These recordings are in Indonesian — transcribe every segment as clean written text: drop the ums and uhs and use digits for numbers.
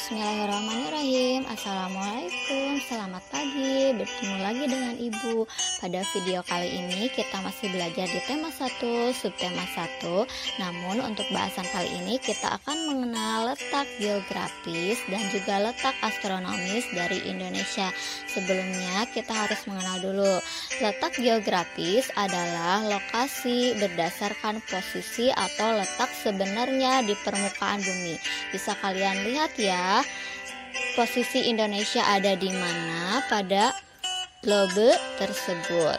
Bismillahirrahmanirrahim. Assalamualaikum, selamat pagi. Bertemu lagi dengan Ibu. Pada video kali ini kita masih belajar di tema 1, subtema 1. Namun untuk bahasan kali ini kita akan mengenal letak geografis dan juga letak astronomis dari Indonesia. Sebelumnya kita harus mengenal dulu. Letak geografis adalah lokasi berdasarkan posisi atau letak sebenarnya di permukaan bumi. Bisa kalian lihat ya, posisi Indonesia ada di mana pada globe tersebut.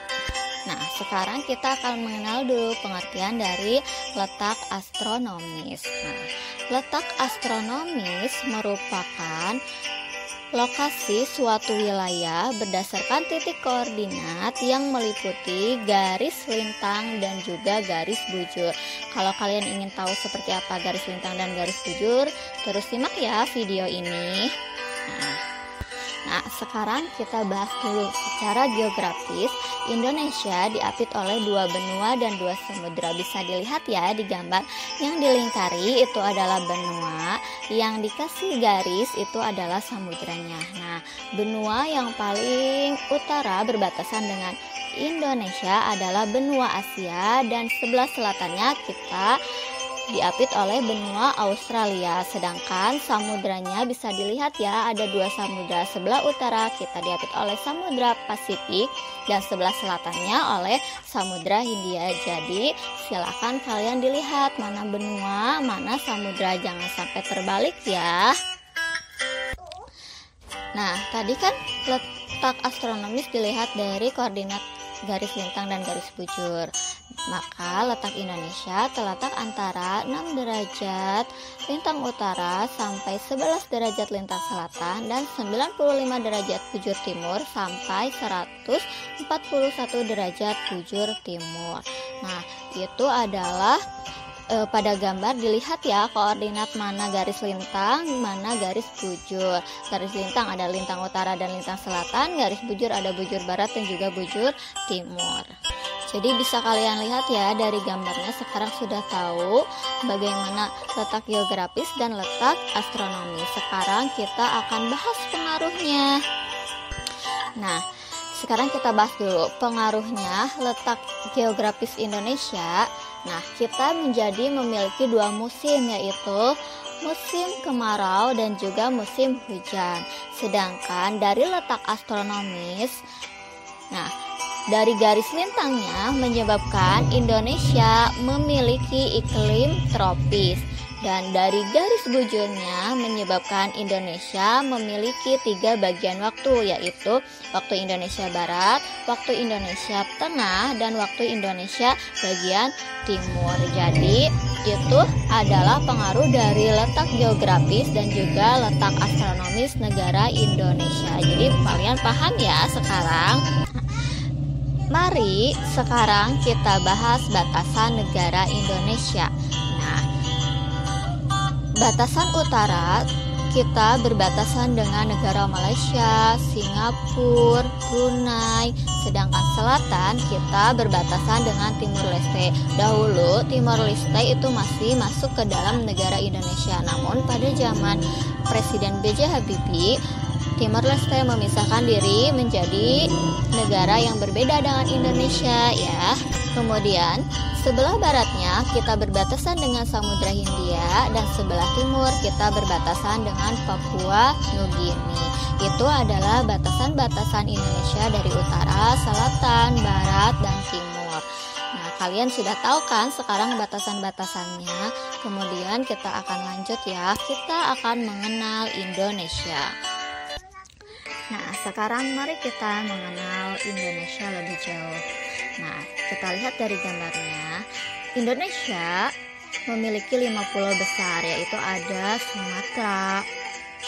Nah, sekarang kita akan mengenal dulu pengertian dari letak astronomis. Nah, letak astronomis merupakan lokasi suatu wilayah berdasarkan titik koordinat yang meliputi garis lintang dan juga garis bujur. Kalau kalian ingin tahu seperti apa garis lintang dan garis bujur, terus simak ya video ini. Nah, sekarang kita bahas dulu secara geografis. Indonesia diapit oleh 2 benua dan 2 samudra. Bisa dilihat ya di gambar, yang dilingkari itu adalah benua, yang dikasih garis itu adalah samudranya. Nah, benua yang paling utara berbatasan dengan Indonesia adalah benua Asia, dan sebelah selatannya kita diapit oleh benua Australia. Sedangkan samudranya bisa dilihat ya, ada 2 samudra. Sebelah utara kita diapit oleh Samudra Pasifik dan sebelah selatannya oleh Samudra Hindia. Jadi silakan kalian dilihat mana benua, mana samudra, jangan sampai terbalik ya. Nah, tadi kan letak astronomis dilihat dari koordinat garis lintang dan garis bujur. Maka letak Indonesia terletak antara 6 derajat lintang utara sampai 11 derajat lintang selatan dan 95 derajat bujur timur sampai 141 derajat bujur timur. Nah, itu adalah pada gambar dilihat ya koordinat mana garis lintang, mana garis bujur. Garis lintang ada lintang utara dan lintang selatan, garis bujur ada bujur barat dan juga bujur timur. Jadi bisa kalian lihat ya dari gambarnya, sekarang sudah tahu bagaimana letak geografis dan letak astronomi. Sekarang kita akan bahas pengaruhnya. Nah, sekarang kita bahas dulu pengaruhnya letak geografis Indonesia. Nah, kita menjadi memiliki 2 musim, yaitu musim kemarau dan juga musim hujan. Sedangkan dari letak astronomis, nah, dari garis lintangnya menyebabkan Indonesia memiliki iklim tropis. Dan dari garis bujurnya menyebabkan Indonesia memiliki 3 bagian waktu, yaitu waktu Indonesia Barat, waktu Indonesia Tengah, dan waktu Indonesia bagian timur. Jadi itu adalah pengaruh dari letak geografis dan juga letak astronomis negara Indonesia. Jadi kalian paham ya sekarang? Mari sekarang kita bahas batasan negara Indonesia. Nah, batasan utara kita berbatasan dengan negara Malaysia, Singapura, Brunei. Sedangkan selatan kita berbatasan dengan Timur Leste. Dahulu Timur Leste itu masih masuk ke dalam negara Indonesia. Namun pada zaman Presiden B.J. Habibie, Timor Leste memisahkan diri menjadi negara yang berbeda dengan Indonesia ya. Kemudian sebelah baratnya kita berbatasan dengan Samudra Hindia dan sebelah timur kita berbatasan dengan Papua Nugini. Itu adalah batasan-batasan Indonesia dari utara, selatan, barat, dan timur. Nah, kalian sudah tahu kan sekarang batasan-batasannya. Kemudian kita akan lanjut ya. Kita akan mengenal Indonesia. Nah, sekarang mari kita mengenal Indonesia lebih jauh. Nah, kita lihat dari gambarnya. Indonesia memiliki 5 pulau besar, yaitu ada Sumatera,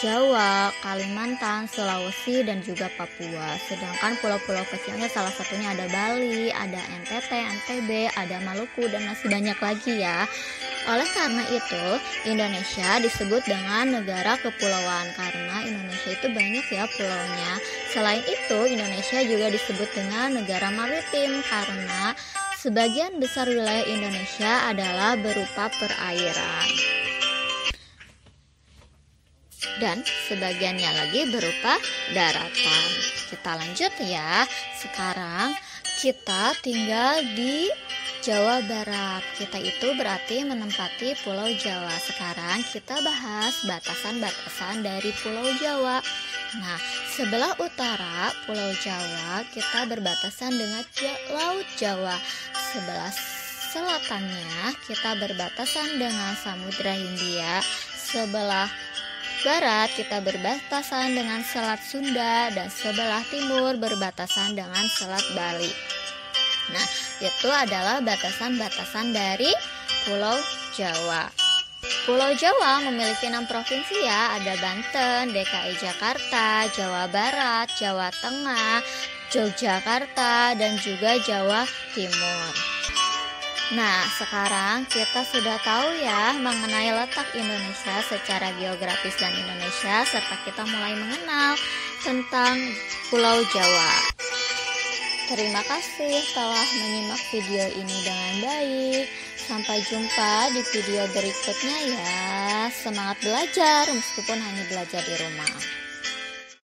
Jawa, Kalimantan, Sulawesi, dan juga Papua. Sedangkan pulau-pulau kecilnya salah satunya ada Bali, ada NTT, NTB, ada Maluku, dan masih banyak lagi ya. Oleh karena itu, Indonesia disebut dengan negara kepulauan karena Indonesia itu banyak ya pulaunya. Selain itu, Indonesia juga disebut dengan negara maritim karena sebagian besar wilayah Indonesia adalah berupa perairan. dan sebagiannya lagi berupa daratan. Kita lanjut ya. Sekarang kita tinggal di Jawa Barat. Kita itu berarti menempati Pulau Jawa. Sekarang kita bahas batasan-batasan dari Pulau Jawa. Nah, sebelah utara Pulau Jawa kita berbatasan dengan Laut Jawa. Sebelah selatannya kita berbatasan dengan Samudra Hindia. Sebelah barat kita berbatasan dengan Selat Sunda, dan sebelah timur berbatasan dengan Selat Bali. Nah, itu adalah batasan-batasan dari Pulau Jawa. Pulau Jawa memiliki 6 provinsi ya, ada Banten, DKI Jakarta, Jawa Barat, Jawa Tengah, Yogyakarta, dan juga Jawa Timur. Nah, sekarang kita sudah tahu ya mengenai letak Indonesia secara geografis dan Indonesia, serta kita mulai mengenal tentang Pulau Jawa. Terima kasih telah menyimak video ini dengan baik. Sampai jumpa di video berikutnya ya. Semangat belajar meskipun hanya belajar di rumah.